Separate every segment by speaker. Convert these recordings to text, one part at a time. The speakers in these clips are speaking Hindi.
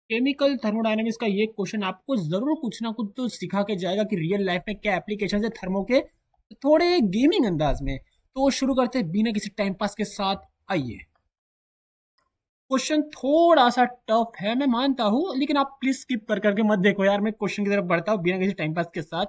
Speaker 1: केमिकल थर्मोडायनेमिक्स का ये क्वेश्चन आपको जरूर कुछ ना कुछ तो सिखा के जाएगा कि रियल लाइफ में क्या एप्लीकेशन है थर्मो के, थोड़े गेमिंग अंदाज में। तो शुरू करते हैं बिना किसी टाइम पास के साथ। आइए, क्वेश्चन थोड़ा सा टफ है मैं मानता हूँ, लेकिन आप प्लीज स्किप कर करके मत देखो यार, मैं क्वेश्चन की तरफ बढ़ता हूँ बिना किसी टाइम पास के साथ।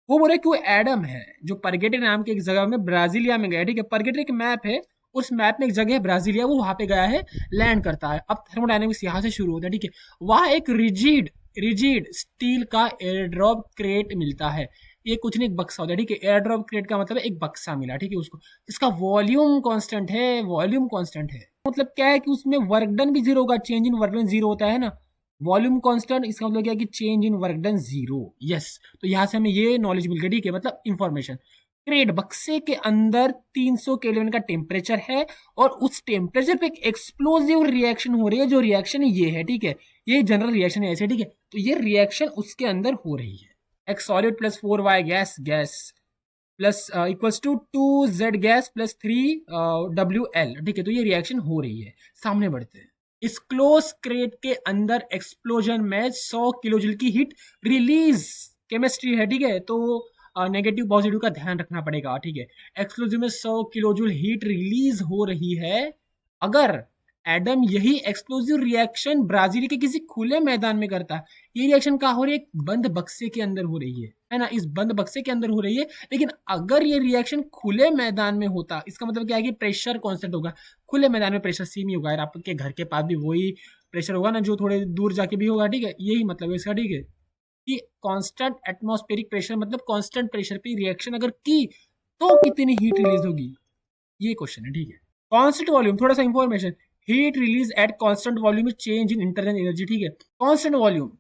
Speaker 1: वो बोले कि वो एडम है जो परगेटे नाम की एक जगह में ब्राजीलिया में गया। ठीक है, परगेटे एक मैप है, उस मैप में एक जगह है ब्राजीलिया, वो वहां पे गया है, लैंड करता है। अब थर्मोडायनेमिक्स यहाँ से शुरू होता है। ठीक है, वहां एक रिजिड रिजिड स्टील का एयर ड्रॉप क्रेट मिलता है। ये कुछ नहीं, एक बक्सा होता है। ठीक है, एयर ड्रॉप क्रेट का मतलब है एक बक्सा मिला। ठीक है, उसको, इसका वॉल्यूम कांस्टेंट है, वॉल्यूम कांस्टेंट है। मतलब क्या है कि उसमें वर्क डन भी जीरो होगा, change in work done zero होता है ना। वॉल्यूम कांस्टेंट, इसका मतलब क्या है कि change in work done zero. Yes, तो यहां से हमें ये नॉलेज मिल गई। ठीक है, मतलब इंफॉर्मेशन, क्रेट बक्से के अंदर 300 केल्विन का टेम्परेचर है, और उस टेम्परेचर पे एक एक्सप्लोसिव रिएक्शन हो रही है। जो रिएक्शन ये है, ठीक है, ये जनरल रिएक्शन है ऐसे। ठीक है, तो ये रिएक्शन उसके अंदर हो रही है। X solid plus 4y gas gas plus equals to 2z gas plus 3 WL। ठीक है, तो ये रिएक्शन हो रही है। सामने बढ़ते हैं। इस क्लोज क्रेट के अंदर एक्सप्लोजन में 100 किलोजूल की हीट रिलीज, केमिस्ट्री है। ठीक है, तो नेगेटिव पॉजिटिव का ध्यान रखना पड़ेगा। ठीक है, एक्सप्लोजिव में 100 किलोजूल हीट रिलीज हो रही है। अगर एडम यही एक्सप्लोसिव रिएक्शन ब्राजील के किसी खुले मैदान में करता है, ये रिएक्शन कहाँ हो रही है? एक बंद बक्से के अंदर हो रही है ना, इस बंद बक्से के अंदर हो रही है। लेकिन अगर ये रिएक्शन खुले मैदान में होता, इसका मतलब क्या है कि प्रेशर कांस्टेंट होगा। खुले मैदान में प्रेशर सेम ही होगा यार, आपके घर के पास भी वही प्रेशर होगा ना, जो थोड़े दूर जाके भी होगा। ठीक है, यही मतलब है इसका। ठीक है, कि कांस्टेंट एटमॉस्फेरिक प्रेशर, मतलब कांस्टेंट प्रेशर पे रिएक्शन अगर की तो कितनी हीट रिलीज होगी, ये क्वेश्चन है। ठीक है, कांस्टेंट वॉल्यूम, थोड़ा सा information, heat release at constant volume is change in internal energy. ठीक है, constant volume,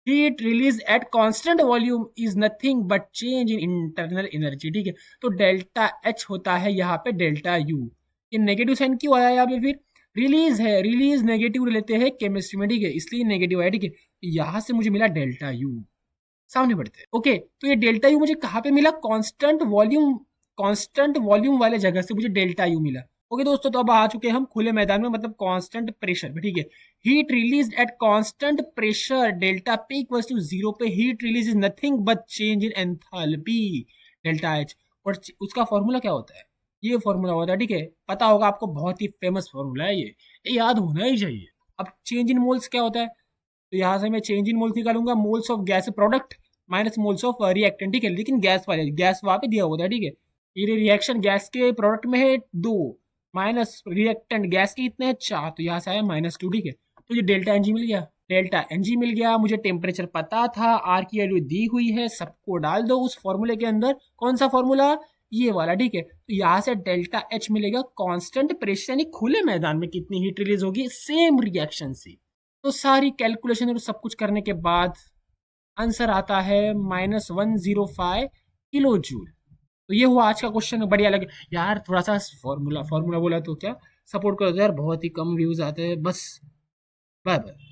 Speaker 1: heat release at constant volume is nothing but change in internal energy. ठीक है, तो डेल्टा एच होता है यहाँ पे डेल्टा यू। ये नेगेटिव साइन क्यों आया यहाँ पे? फिर रिलीज है, रिलीज नेगेटिव लेते हैं केमिस्ट्री में। ठीक है, इसलिए नेगेटिव आया। ठीक है, यहाँ से मुझे मिला डेल्टा यू। सामने बढ़ते हैं। ओके, तो ये डेल्टा यू मुझे कहाँ पे मिला? कांस्टेंट वॉल्यूम वाले जगह से मुझे डेल्टा यू मिला। ओके दोस्तों, तो अब आ चुके हैं हम खुले मैदान में, मतलब कांस्टेंट प्रेशर पे। ठीक है, heat release at constant pressure delta P equals to zero पे heat release is nothing but change in enthalpy delta H. और उसका फॉर्मूला क्या होता है? ये फॉर्मूला होता है, ठीक है, पता होगा आपको, बहुत ही फेमस फॉर्मूला है ये याद होना ही चाहिए। अब चेंज इन मोल्स क्या होता है? तो यहाँ से मैं चेंज इन मोल्स निकालूंगा, moles of gas product minus moles of reactant. ठीक है, लेकिन गैस वाले, गैस वहां पे दिया होता है। ठीक है, ये रिएक्शन गैस के प्रोडक्ट में है 2, माइनस रिएक्टेंट गैस के इतने हैं 4, तो यहाँ से आया -2। ठीक है, तो ये डेल्टा एनजी मिल गया, डेल्टा एनजी मिल गया। मुझे टेम्परेचर पता था, आर की वैल्यू दी हुई है, सबको डाल दो उस फॉर्मूले के अंदर। कौन सा फॉर्मूला? ये वाला। ठीक है, तो यहाँ से डेल्टा एच मिलेगा कांस्टेंट प्रेशर, यानी खुले मैदान में कितनी हीट रिलीज होगी सेम रिएक्शन से। तो सारी कैलकुलेशन और सब कुछ करने के बाद आंसर आता है -105 किलो जूल। तो ये हुआ आज का क्वेश्चन, बढ़िया लगे यार। थोड़ा सा फॉर्मूला फॉर्मूला बोला तो क्या, सपोर्ट करो यार, बहुत ही कम व्यूज आते हैं बस। Bye bye.